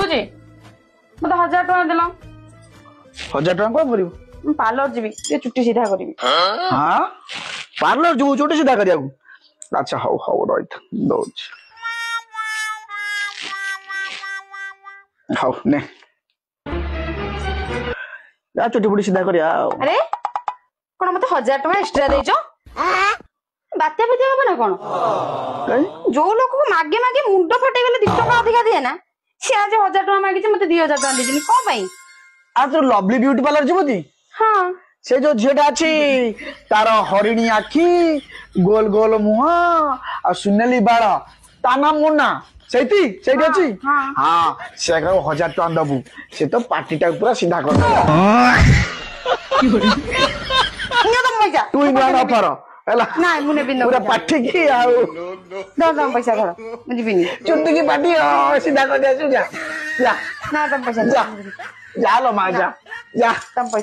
कहुची मत 1000 टका देला 1000 टका को करियो पार्लर जीवी ये चुट्टी सीधा करी हां पार्लर जो छोटे सीधा करिया अच्छा हाउ हाउ राइट दोच हाउ ने या छोटी बड़ी सीधा करिया अरे कोन मते 1000 टका एक्स्ट्रा देचो बात्या बात्या हो ना कोन जो लोक को मागे मागे मुंडो फटे गेले 2 टका अधिका दिए ना से आज 1000 टका मागी मते 2000 टका देजिनी को पई आ तो लवली ब्यूटी पार्लर जीवती हां से जो झीटा अच्छी तार हरिणी आखी गोल गोल मुह आ सुनेली बाल ता नाम मुन्ना सेठी सेठी अच्छी हाँ से 1000 टका दबु से तो पार्टी टा पूरा सीधा कर तू इन ऑफर हला ना मुने बिन पूरा पार्टी की आउ दम पैसा धर मुझे बिनी चुट्टी की पार्टी सीधा कर दे जा जा ना दम पैसा जा जा लो मा जा जा दम पैसा